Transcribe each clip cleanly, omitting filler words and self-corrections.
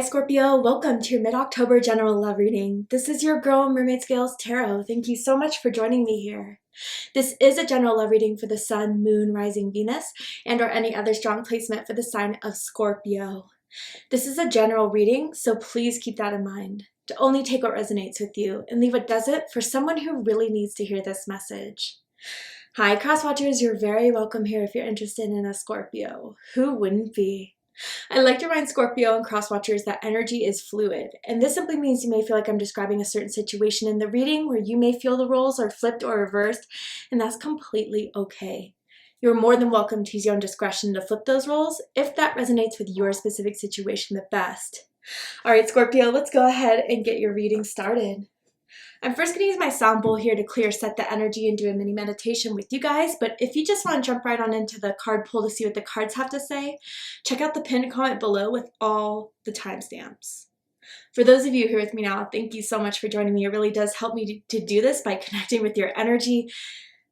Scorpio, welcome to your mid-October general love reading. This is your girl Mermaid Scales Tarot. Thank you so much for joining me here. This is a general love reading for the Sun, Moon, Rising Venus, and or any other strong placement for the sign of Scorpio. This is a general reading, so please keep that in mind. To only take what resonates with you and leave what doesn't for someone who really needs to hear this message. Hi, cross watchers, you're very welcome here if you're interested in a Scorpio. Who wouldn't be? I like to remind Scorpio and cross watchers that energy is fluid, and this simply means you may feel like I'm describing a certain situation in the reading where you may feel the roles are flipped or reversed, and that's completely okay. You're more than welcome to use your own discretion to flip those roles if that resonates with your specific situation the best. All right, Scorpio, let's go ahead and get your reading started. I'm first going to use my sound bowl here to clear set the energy and do a mini meditation with you guys, but if you just want to jump right on into the card pull to see what the cards have to say, check out the pinned comment below with all the timestamps. For those of you who are with me now, thank you so much for joining me. It really does help me to do this by connecting with your energy.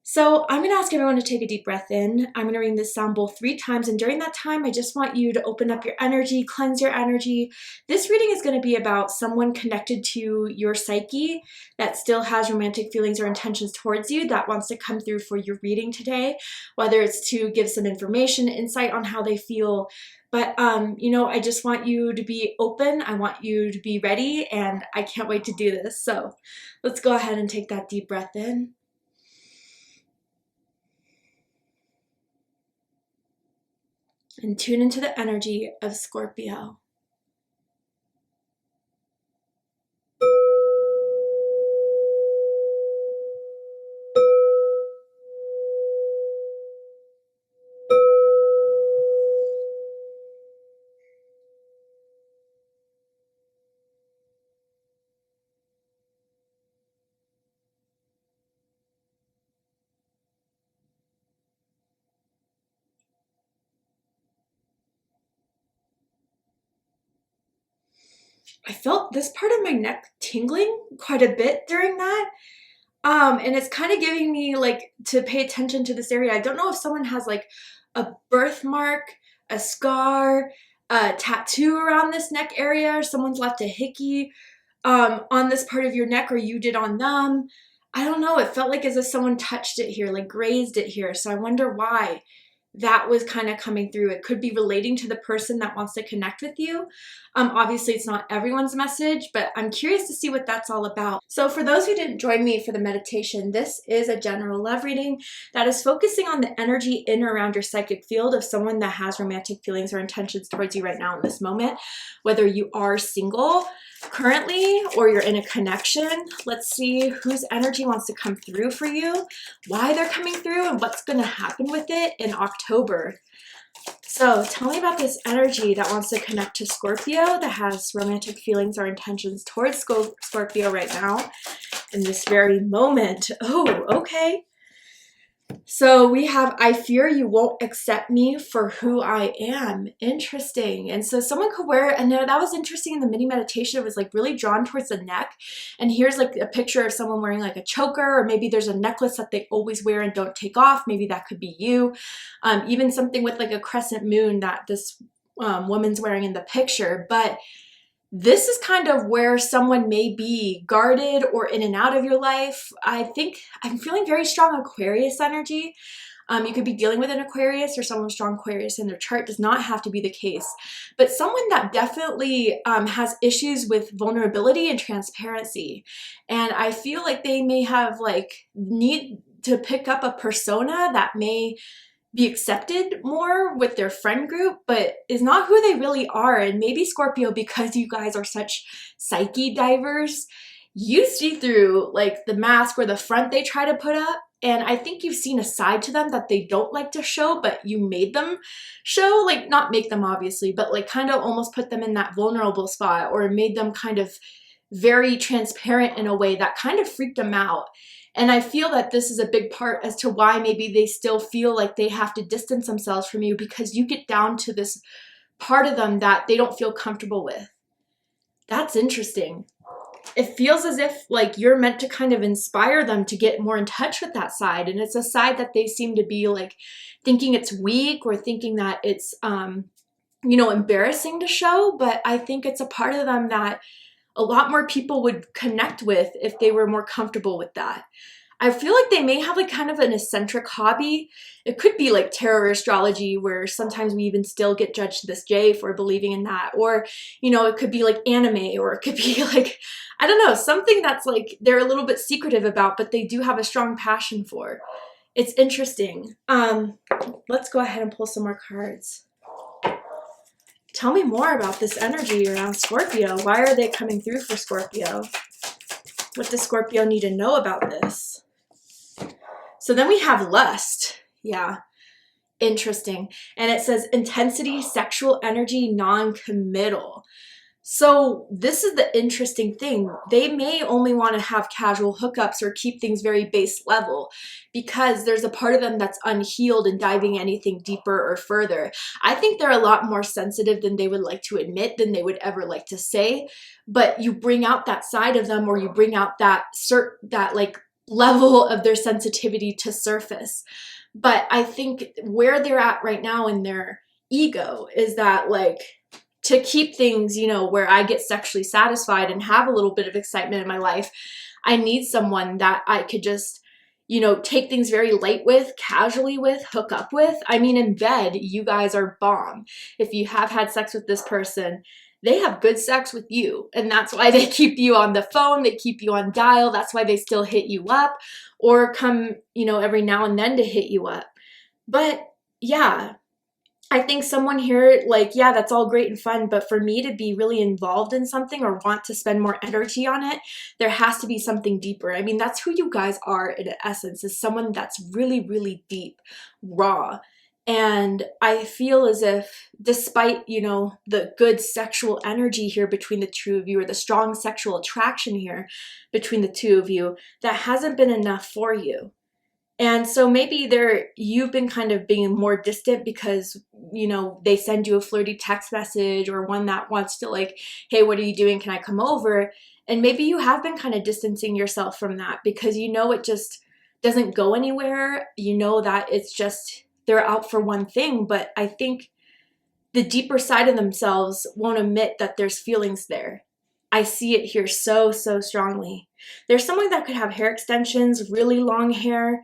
So I'm going to ask everyone to take a deep breath in. I'm going to ring this sound bowl 3 times, and during that time, I just want you to open up your energy, cleanse your energy. This reading is going to be about someone connected to your psyche that still has romantic feelings or intentions towards you that wants to come through for your reading today, whether it's to give some information, insight on how they feel. But, I just want you to be open. I want you to be ready, and I can't wait to do this. So let's go ahead and take that deep breath in. And tune into the energy of Scorpio. I felt this part of my neck tingling quite a bit during that. And it's kind of giving me like to pay attention to this area. I don't know if someone has like a birthmark, a scar, a tattoo around this neck area, or someone's left a hickey on this part of your neck, or you did on them. I don't know. It felt like as if someone touched it here, like grazed it here. So I wonder why that was kind of coming through. It could be relating to the person that wants to connect with you. Obviously, it's not everyone's message, but I'm curious to see what that's all about. So for those who didn't join me for the meditation, this is a general love reading that is focusing on the energy in or around your psychic field of someone that has romantic feelings or intentions towards you right now in this moment, whether you are single currently or you're in a connection. Let's see whose energy wants to come through for you, why they're coming through, and what's going to happen with it in October. So tell me about this energy that wants to connect to Scorpio, that has romantic feelings or intentions towards Scorpio right now in this very moment. Oh, okay. So we have, I fear you won't accept me for who I am. Interesting. And so someone could wear, and that was interesting in the mini meditation, it was like really drawn towards the neck. And here's like a picture of someone wearing like a choker, or maybe there's a necklace that they always wear and don't take off. Maybe that could be you. Even something with like a crescent moon that this woman's wearing in the picture. But this is kind of where someone may be guarded or in and out of your life. I think I'm feeling very strong Aquarius energy. You could be dealing with an Aquarius or someone with strong Aquarius in their chart. Does not have to be the case. But someone that definitely has issues with vulnerability and transparency. And I feel like they may have like need to pick up a persona that may be accepted more with their friend group, but is not who they really are. And maybe Scorpio, because you guys are such psyche diverse, you see through like the mask or the front they try to put up. And I think you've seen a side to them that they don't like to show, but you made them show, like not make them obviously, but like kind of almost put them in that vulnerable spot, or made them kind of very transparent in a way that kind of freaked them out. And I feel that this is a big part as to why maybe they still feel like they have to distance themselves from you, because you get down to this part of them that they don't feel comfortable with. That's interesting. It feels as if like you're meant to kind of inspire them to get more in touch with that side. And it's a side that they seem to be like thinking it's weak, or thinking that it's you know, embarrassing to show, but I think it's a part of them that a lot more people would connect with if they were more comfortable with that. I feel like they may have like kind of an eccentric hobby. It could be like tarot astrology, where sometimes we even still get judged to this day for believing in that. Or, you know, it could be like anime, or it could be like, I don't know, something that's like they're a little bit secretive about, but they do have a strong passion for. It's interesting. Let's go ahead and pull some more cards. Tell me more about this energy around Scorpio. Why are they coming through for Scorpio? What does Scorpio need to know about this? So then we have lust. Yeah, interesting. And it says intensity, sexual energy, non-committal. So this is the interesting thing. They may only want to have casual hookups or keep things very base level because there's a part of them that's unhealed and diving anything deeper or further. I think they're a lot more sensitive than they would like to admit, than they would ever like to say. But you bring out that side of them, or you bring out that like level of their sensitivity to surface. But I think where they're at right now in their ego is that, like, to keep things, you know, where I get sexually satisfied and have a little bit of excitement in my life, I need someone that I could just, you know, take things very light with, casually with, hook up with. I mean, in bed, you guys are bomb. If you have had sex with this person, they have good sex with you. And that's why they keep you on the phone. They keep you on dial. That's why they still hit you up or come, you know, every now and then to hit you up. But yeah, I think someone here, like, yeah, that's all great and fun, but for me to be really involved in something or want to spend more energy on it, there has to be something deeper. I mean, that's who you guys are in essence, is someone that's really, really deep, raw. And I feel as if, despite, you know, the good sexual energy here between the two of you, or the strong sexual attraction here between the two of you, that hasn't been enough for you. And so maybe you've been kind of being more distant because, you know, they send you a flirty text message, or one that wants to, like, hey, what are you doing? Can I come over? And maybe you have been kind of distancing yourself from that because you know it just doesn't go anywhere. You know that it's just, they're out for one thing. But I think the deeper side of themselves won't admit that there's feelings there. I see it here so, so strongly. There's someone that could have hair extensions, really long hair,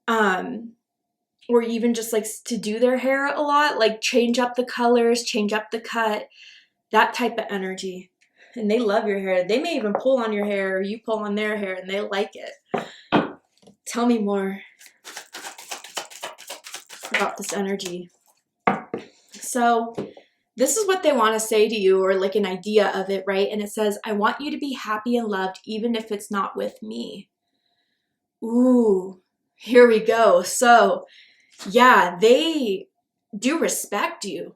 or even just likes to do their hair a lot, like change up the colors, change up the cut, that type of energy. And they love your hair. They may even pull on your hair, or you pull on their hair, and they like it. Tell me more about this energy. So this is what they want to say to you, or like an idea of it, right? And it says, I want you to be happy and loved, even if it's not with me. Ooh, here we go. So yeah, they do respect you.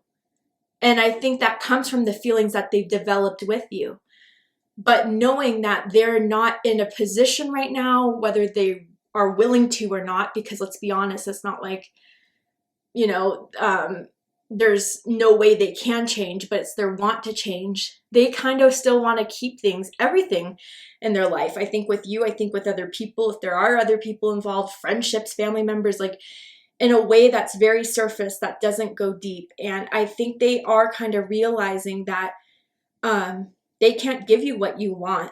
And I think that comes from the feelings that they've developed with you. But knowing that they're not in a position right now, whether they are willing to or not, because let's be honest, it's not like, you know, there's no way they can change, but it's their want to change. They kind of still want to keep things, everything in their life. I think with you, I think with other people, if there are other people involved, friendships, family members, like in a way that's very surface, that doesn't go deep. And I think they are kind of realizing that they can't give you what you want.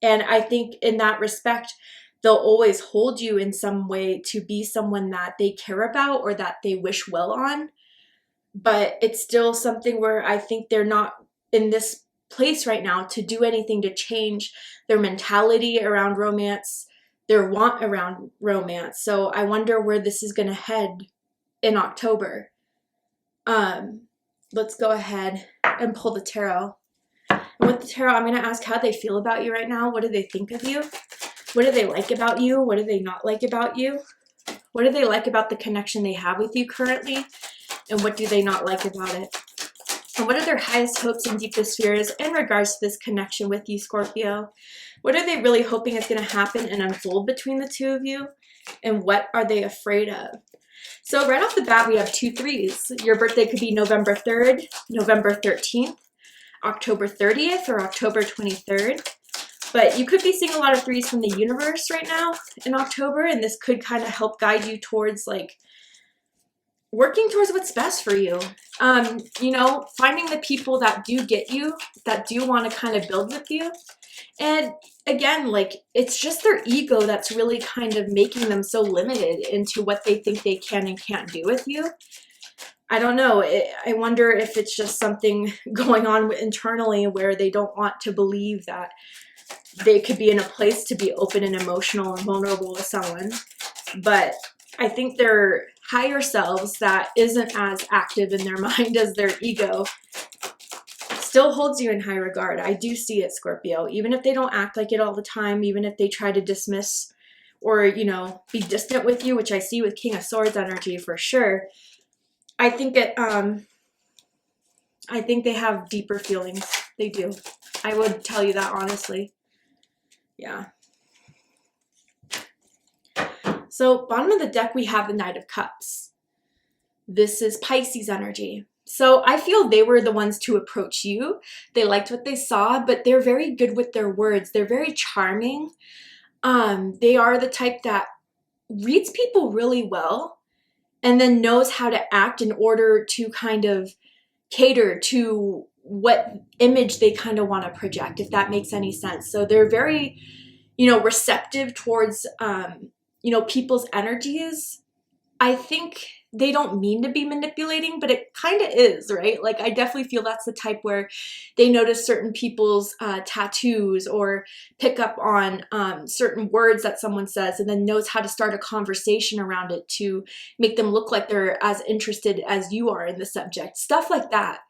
And I think in that respect, they'll always hold you in some way to be someone that they care about or that they wish well on. But it's still something where I think they're not in this place right now to do anything to change their mentality around romance, their want around romance. So I wonder where this is going to head in October. Let's go ahead and pull the tarot. And with the tarot, I'm going to ask how they feel about you right now. What do they think of you? What do they like about you? What do they not like about you? What do they like about the connection they have with you currently? And what do they not like about it? And what are their highest hopes and deepest fears in regards to this connection with you, Scorpio? What are they really hoping is going to happen and unfold between the two of you? And what are they afraid of? So right off the bat, we have 2 threes. Your birthday could be November 3rd, November 13th, October 30th, or October 23rd. But you could be seeing a lot of 3s from the universe right now in October, and this could kind of help guide you towards, like, working towards what's best for you. You know, finding the people that do get you, that do want to kind of build with you. And again, like, it's just their ego that's really kind of making them so limited into what they think they can and can't do with you. I don't know. I wonder if it's just something going on internally where they don't want to believe that they could be in a place to be open and emotional and vulnerable with someone. But I think their higher selves that isn't as active in their mind as their ego still holds you in high regard. I do see it, Scorpio. Even if they don't act like it all the time, even if they try to dismiss or, you know, be distant with you, which I see with King of Swords energy for sure. I think they have deeper feelings. They do. I would tell you that honestly. Yeah. So bottom of the deck, we have the Knight of Cups. This is Pisces energy. So I feel they were the ones to approach you. They liked what they saw, but they're very good with their words. They're very charming. They are the type that reads people really well and then knows how to act in order to kind of cater to what image they kind of want to project, if that makes any sense. So they're very, you know, receptive towards, you know, people's energies. I think they don't mean to be manipulating, but it kind of is, right? Like, I definitely feel that's the type where they notice certain people's tattoos or pick up on certain words that someone says and then knows how to start a conversation around it to make them look like they're as interested as you are in the subject. Stuff like that.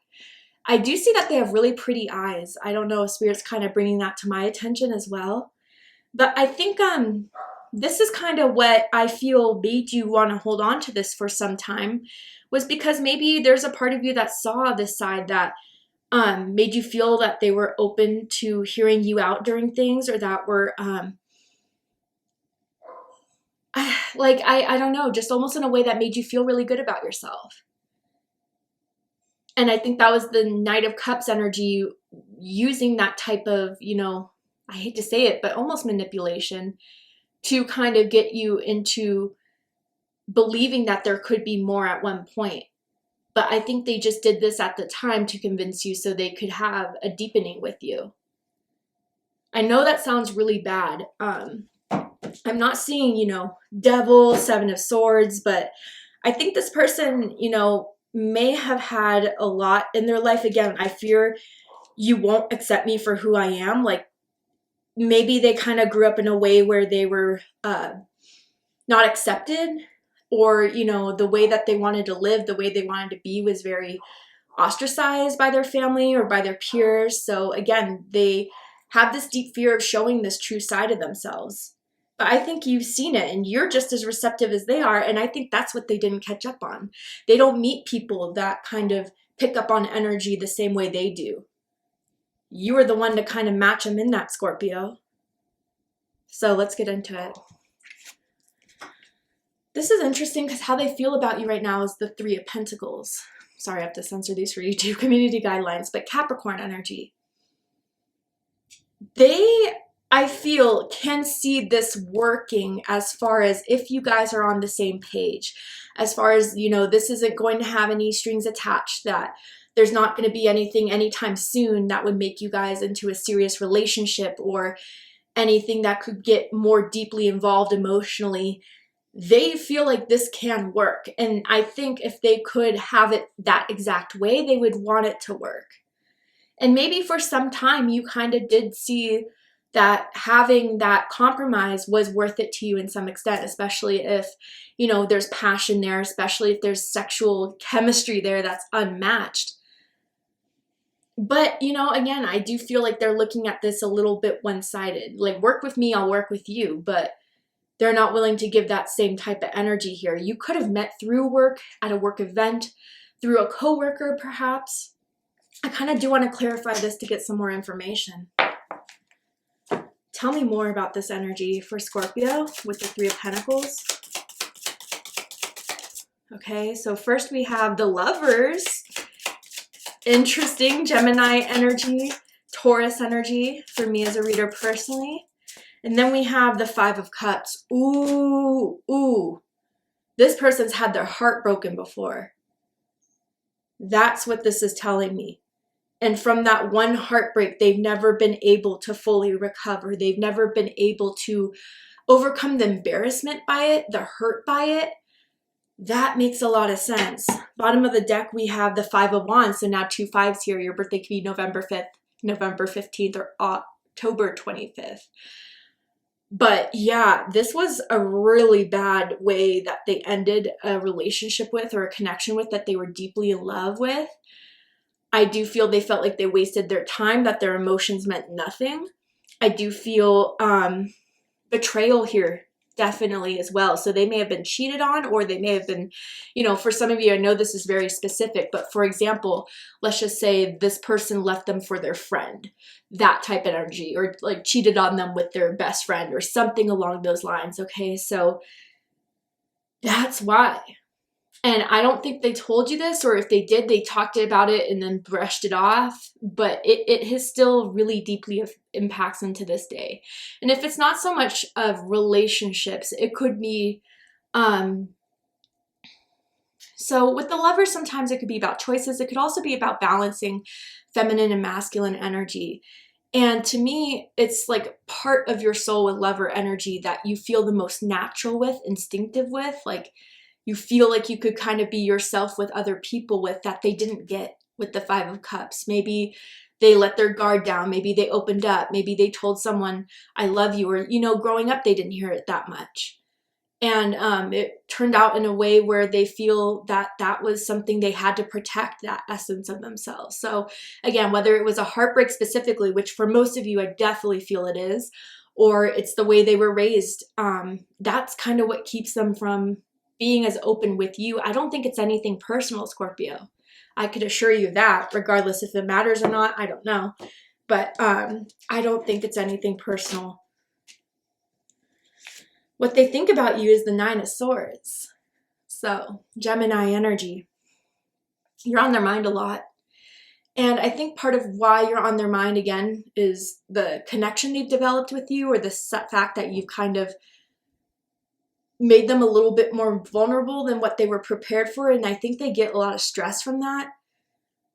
I do see that they have really pretty eyes. I don't know if Spirit's kind of bringing that to my attention as well. But I think this is kind of what I feel made you want to hold on to this for some time, was because maybe there's a part of you that saw this side that made you feel that they were open to hearing you out during things, or that were like, I don't know, just almost in a way that made you feel really good about yourself. And I think that was the Knight of Cups energy, using that type of, you know, I hate to say it, but almost manipulation to kind of get you into believing that there could be more at one point. But I think they just did this at the time to convince you so they could have a deepening with you. I know that sounds really bad. I'm not seeing, you know, Devil, Seven of Swords, but I think this person, you know, may have had a lot in their life. Again, I fear you won't accept me for who I am. Like, maybe they kind of grew up in a way where they were not accepted, or, you know, the way that they wanted to live, the way they wanted to be was very ostracized by their family or by their peers. So again, they have this deep fear of showing this true side of themselves. But I think you've seen it and you're just as receptive as they are. And I think that's what they didn't catch up on. They don't meet people that kind of pick up on energy the same way they do. You are the one to kind of match them in that, Scorpio. So let's get into it. This is interesting because how they feel about you right now is the Three of Pentacles. Sorry, I have to censor these for YouTube community guidelines, but Capricorn energy. They, I feel, can see this working as far as if you guys are on the same page. As far as, you know, this isn't going to have any strings attached, that there's not going to be anything anytime soon that would make you guys into a serious relationship or anything that could get more deeply involved emotionally. They feel like this can work. And I think if they could have it that exact way, they would want it to work. And maybe for some time you kind of did see that having that compromise was worth it to you in some extent, especially if, you know, there's passion there, especially if there's sexual chemistry there that's unmatched. But, you know, again, I do feel like they're looking at this a little bit one-sided. Like, work with me, I'll work with you. But they're not willing to give that same type of energy here. You could have met through work, at a work event, through a coworker perhaps. I kind of do want to clarify this to get some more information. Tell me more about this energy for Scorpio with the Three of Pentacles. Okay, so first we have the Lovers. Interesting Gemini energy, Taurus energy for me as a reader personally. And then we have the Five of Cups. Ooh. This person's had their heart broken before. That's what this is telling me. And from that one heartbreak, they've never been able to fully recover. They've never been able to overcome the embarrassment by it, the hurt by it. That makes a lot of sense. Bottom of the deck, we have the 5 of Wands. So now 2 5s here. Your birthday could be November 5th, November 15th, or October 25th. But yeah, this was a really bad way that they ended a relationship with, or a connection with, that they were deeply in love with. I do feel they felt like they wasted their time, that their emotions meant nothing. I do feel betrayal here, definitely, as well. So they may have been cheated on, or they may have been, for some of you, I know this is very specific, but for example, let's just say this person left them for their friend, that type of energy, or like cheated on them with their best friend or something along those lines. Okay, so that's why. And I don't think they told you this, or if they did, they talked about it and then brushed it off, but it has still really deeply impacts them to this day. And if it's not so much of relationships, it could be, so with the Lovers, sometimes it could be about choices. It could also be about balancing feminine and masculine energy. And to me, it's like part of your soul with Lover energy that you feel the most natural with, instinctive with, like you feel like you could kind of be yourself with other people with, that they didn't get with the 5 of Cups. Maybe they let their guard down. Maybe they opened up. Maybe they told someone, I love you, or, growing up, they didn't hear it that much. And it turned out in a way where they feel that that was something they had to protect, that essence of themselves. So again, whether it was a heartbreak specifically, which for most of you, I definitely feel it is, or it's the way they were raised, that's kind of what keeps them from being as open with you. I don't think it's anything personal, Scorpio. I could assure you that, regardless if it matters or not, I don't know. But I don't think it's anything personal. What they think about you is the 9 of Swords. So, Gemini energy. You're on their mind a lot. And I think part of why you're on their mind, again, is the connection they've developed with you, or the fact that you've kind of made them a little bit more vulnerable than what they were prepared for. And I think they get a lot of stress from that,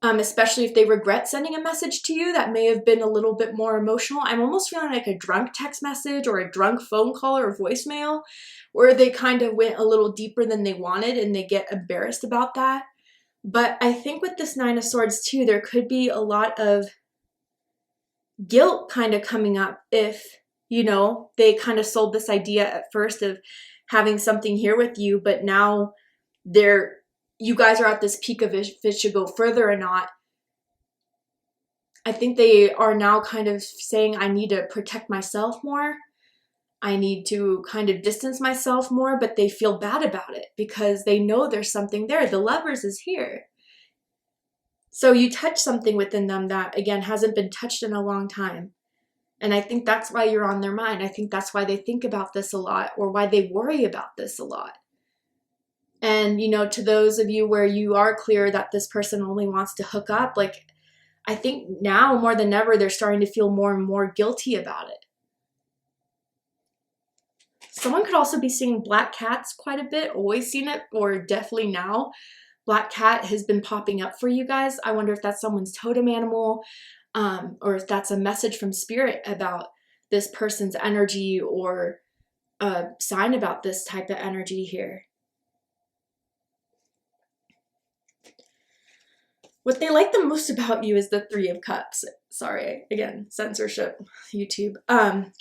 especially if they regret sending a message to you that may have been a little bit more emotional. I'm almost feeling like a drunk text message, or a drunk phone call, or voicemail, where they kind of went a little deeper than they wanted and they get embarrassed about that. But I think with this 9 of Swords too, there could be a lot of guilt kind of coming up if, they kind of sold this idea at first of having something here with you, but now you guys are at this peak of if it should go further or not. I think they are now kind of saying, I need to protect myself more. I need to kind of distance myself more, but they feel bad about it because they know there's something there. The Lovers is here. So you touch something within them that, again, hasn't been touched in a long time. And I think that's why you're on their mind. I think that's why they think about this a lot, or why they worry about this a lot. And, to those of you where you are clear that this person only wants to hook up, like, I think now more than ever, they're starting to feel more and more guilty about it. Someone could also be seeing black cats quite a bit, always seen it, or definitely now. Black cat has been popping up for you guys. I wonder if that's someone's totem animal, or if that's a message from spirit about this person's energy, or a sign about this type of energy here. What they like the most about you is the 3 of Cups. Sorry, again, censorship, YouTube.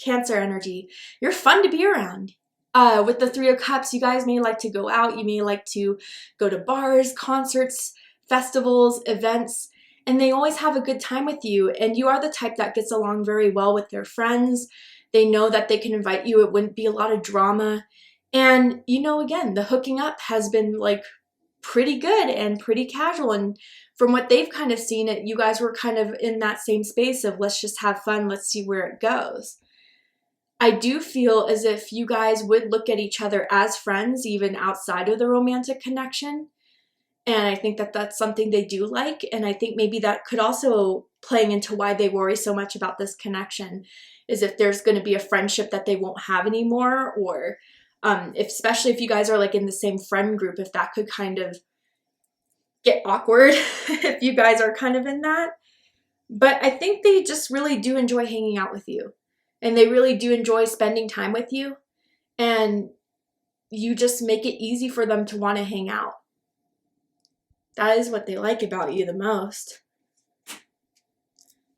Cancer energy. You're fun to be around. With the 3 of Cups, you guys may like to go out. You may like to go to bars, concerts, festivals, events, and they always have a good time with you. And you are the type that gets along very well with their friends. They know that they can invite you. It wouldn't be a lot of drama. And, again, the hooking up has been like pretty good and pretty casual. And from what they've kind of seen it, you guys were kind of in that same space of let's just have fun. Let's see where it goes. I do feel as if you guys would look at each other as friends, even outside of the romantic connection. And I think that that's something they do like. And I think maybe that could also playing into why they worry so much about this connection is if there's going to be a friendship that they won't have anymore, or Especially if you guys are like in the same friend group, if that could kind of get awkward if you guys are kind of in that. But I think they just really do enjoy hanging out with you, and they really do enjoy spending time with you, and you just make it easy for them to want to hang out. That is what they like about you the most.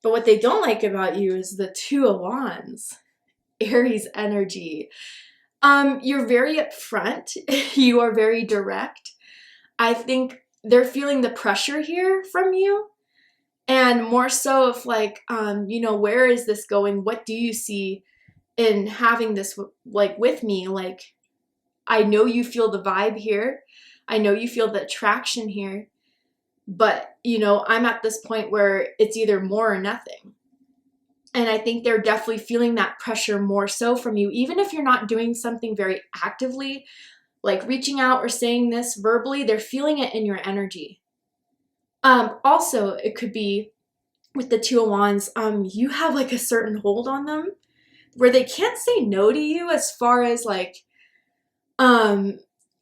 But what they don't like about you is the Two of Wands, Aries energy. You're very upfront. You are very direct. I think they're feeling the pressure here from you. And more so if like, where is this going? What do you see in having this like with me? Like, I know you feel the vibe here. I know you feel the attraction here. But, I'm at this point where it's either more or nothing. And I think they're definitely feeling that pressure more so from you, even if you're not doing something very actively, like reaching out or saying this verbally, they're feeling it in your energy. Also, it could be with the Two of Wands, you have like a certain hold on them where they can't say no to you as far as like,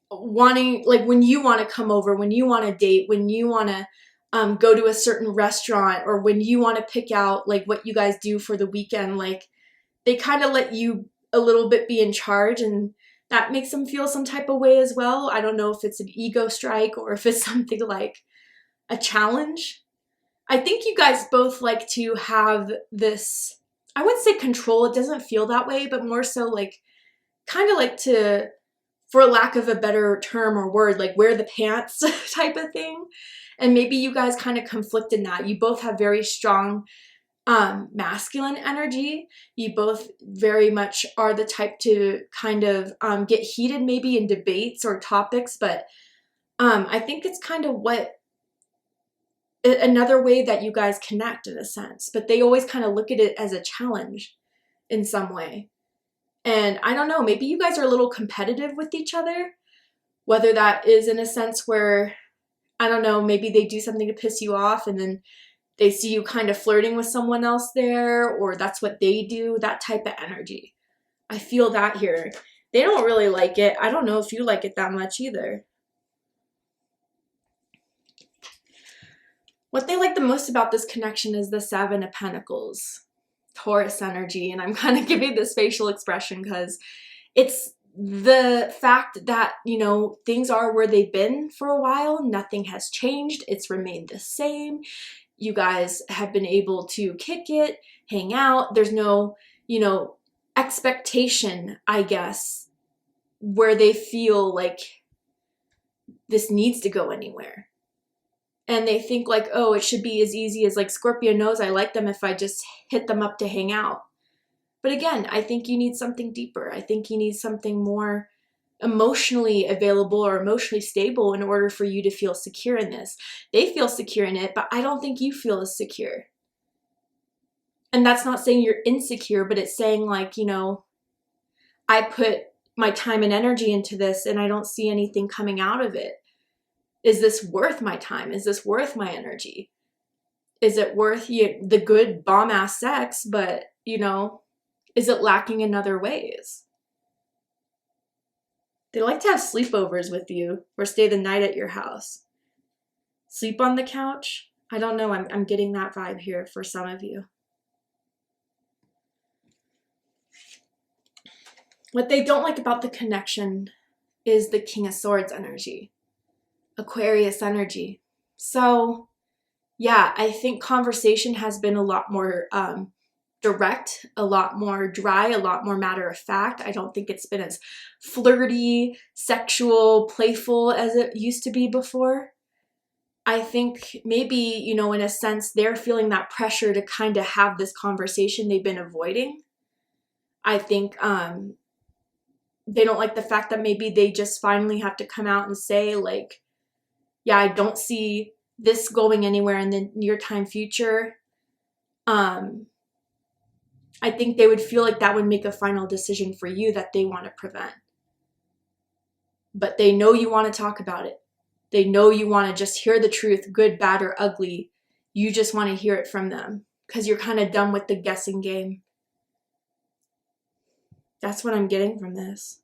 wanting, like when you want to come over, when you want to date, when you want to go to a certain restaurant, or when you want to pick out like what you guys do for the weekend, like they kind of let you a little bit be in charge, and that makes them feel some type of way as well. I don't know if it's an ego strike or if it's something like a challenge. I think you guys both like to have this, I wouldn't say control, it doesn't feel that way, but more so like kind of like to, for lack of a better term or word, like wear the pants type of thing. And maybe you guys kind of conflict in that. You both have very strong masculine energy. You both very much are the type to kind of get heated maybe in debates or topics, but I think it's kind of another way that you guys connect in a sense, but they always kind of look at it as a challenge in some way. And I don't know, maybe you guys are a little competitive with each other, whether that is in a sense where, I don't know, maybe they do something to piss you off and then they see you kind of flirting with someone else there, or that's what they do, that type of energy. I feel that here. They don't really like it. I don't know if you like it that much either. What they like the most about this connection is the Seven of Pentacles, Taurus energy. And I'm kind of giving this facial expression because it's the fact that, things are where they've been for a while. Nothing has changed. It's remained the same. You guys have been able to kick it, hang out. There's no, expectation, I guess, where they feel like this needs to go anywhere. And they think like, oh, it should be as easy as like Scorpio knows I like them if I just hit them up to hang out. But again, I think you need something deeper. I think you need something more emotionally available or emotionally stable in order for you to feel secure in this. They feel secure in it, but I don't think you feel as secure. And that's not saying you're insecure, but it's saying like, I put my time and energy into this and I don't see anything coming out of it. Is this worth my time? Is this worth my energy? Is it worth the good bomb-ass sex, but, is it lacking in other ways? They like to have sleepovers with you or stay the night at your house. Sleep on the couch? I don't know. I'm getting that vibe here for some of you. What they don't like about the connection is the King of Swords energy, Aquarius energy. So yeah, I think conversation has been a lot more direct, a lot more dry, a lot more matter of fact. I don't think it's been as flirty, sexual, playful as it used to be before. I think maybe, in a sense, they're feeling that pressure to kind of have this conversation they've been avoiding. I think they don't like the fact that maybe they just finally have to come out and say like, yeah, I don't see this going anywhere in the near time future. I think they would feel like that would make a final decision for you that they want to prevent. But they know you want to talk about it. They know you want to just hear the truth, good, bad, or ugly. You just want to hear it from them because you're kind of done with the guessing game. That's what I'm getting from this.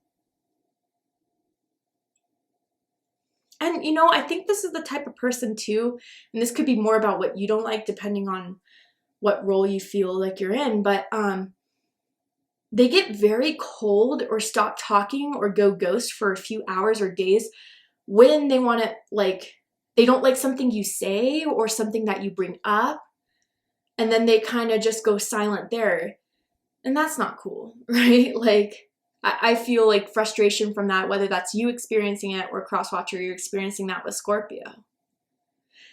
And, you know, I think this is the type of person too, and this could be more about what you don't like depending on what role you feel like you're in, but they get very cold or stop talking or go ghost for a few hours or days when they want to, like, they don't like something you say or something that you bring up, and then they kind of just go silent there. And that's not cool, right? Like, I feel like frustration from that, whether that's you experiencing it or Crosswatcher, you're experiencing that with Scorpio.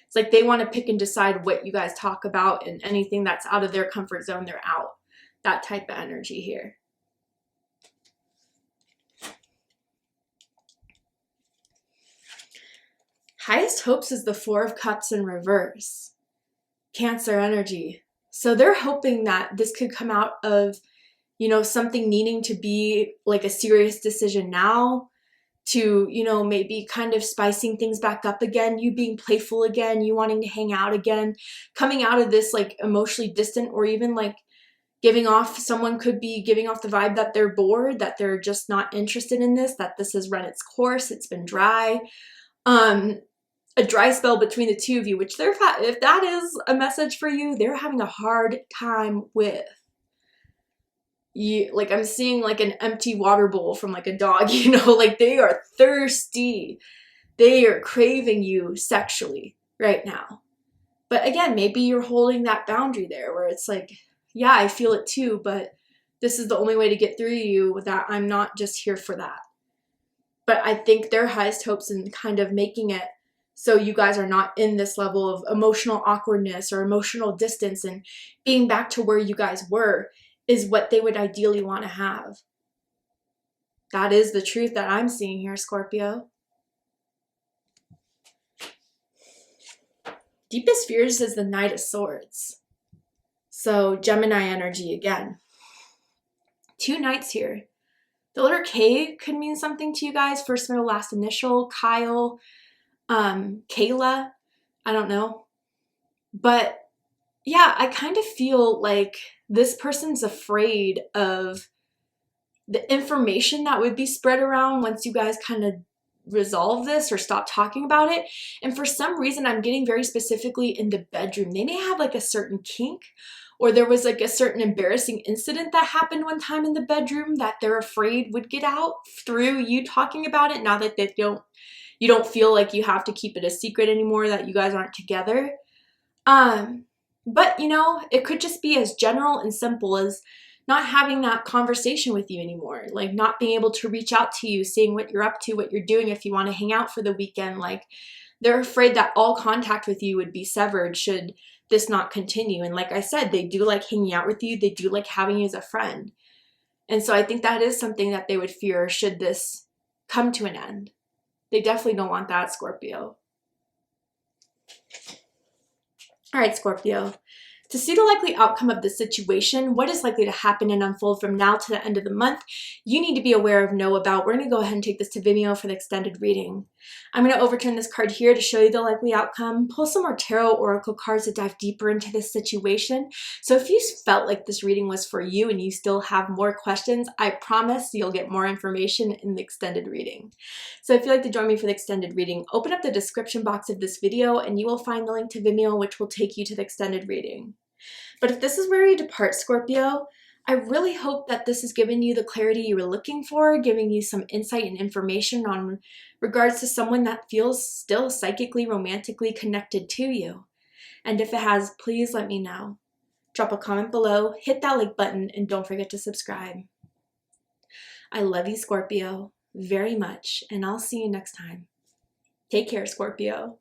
It's like they want to pick and decide what you guys talk about, and anything that's out of their comfort zone, they're out. That type of energy here. Highest hopes is the Four of Cups in reverse. Cancer energy. So they're hoping that this could come out of, you know, something needing to be like a serious decision now, to, you know, maybe kind of spicing things back up again, you being playful again, you wanting to hang out again, coming out of this like emotionally distant, or even like giving off, someone could be giving off the vibe that they're bored, that they're just not interested in this, that this has run its course, it's been dry. A dry spell between the two of you, which they're, if that is a message for you, they're having a hard time with. You, like, I'm seeing like an empty water bowl from like a dog, you know, like they are thirsty. They are craving you sexually right now. But again, maybe you're holding that boundary there where it's like, yeah, I feel it too, but this is the only way to get through you, that I'm not just here for that. But I think their highest hopes in kind of making it so you guys are not in this level of emotional awkwardness or emotional distance, and being back to where you guys were is what they would ideally want to have. That is the truth that I'm seeing here, Scorpio. Deepest fears is the Knight of Swords. So Gemini energy again. Two knights here. The letter K could mean something to you guys. First, middle, last initial. Kyle, Kayla, I don't know. But yeah, I kind of feel like this person's afraid of the information that would be spread around once you guys kind of resolve this or stop talking about it. And for some reason, I'm getting very specifically in the bedroom. They may have like a certain kink, or there was like a certain embarrassing incident that happened one time in the bedroom that they're afraid would get out through you talking about it, now that you don't feel like you have to keep it a secret anymore, that you guys aren't together. But you know, it could just be as general and simple as not having that conversation with you anymore, like not being able to reach out to you, seeing what you're up to, what you're doing, if you want to hang out for the weekend. Like, they're afraid that all contact with you would be severed should this not continue. And like I said, they do like hanging out with you. They do like having you as a friend. And so I think that is something that they would fear should this come to an end. They definitely don't want that, Scorpio. All right, Scorpio. To see the likely outcome of the situation, what is likely to happen and unfold from now to the end of the month, you need to be aware of, know about. We're going to go ahead and take this to Vimeo for the extended reading. I'm going to overturn this card here to show you the likely outcome, pull some more tarot oracle cards to dive deeper into this situation. So if you felt like this reading was for you and you still have more questions, I promise you'll get more information in the extended reading. So if you'd like to join me for the extended reading, open up the description box of this video and you will find the link to Vimeo, which will take you to the extended reading. But if this is where you depart, Scorpio, I really hope that this has given you the clarity you were looking for, giving you some insight and information on regards to someone that feels still psychically, romantically connected to you. And if it has, please let me know. Drop a comment below, hit that like button, and don't forget to subscribe. I love you, Scorpio, very much, and I'll see you next time. Take care, Scorpio.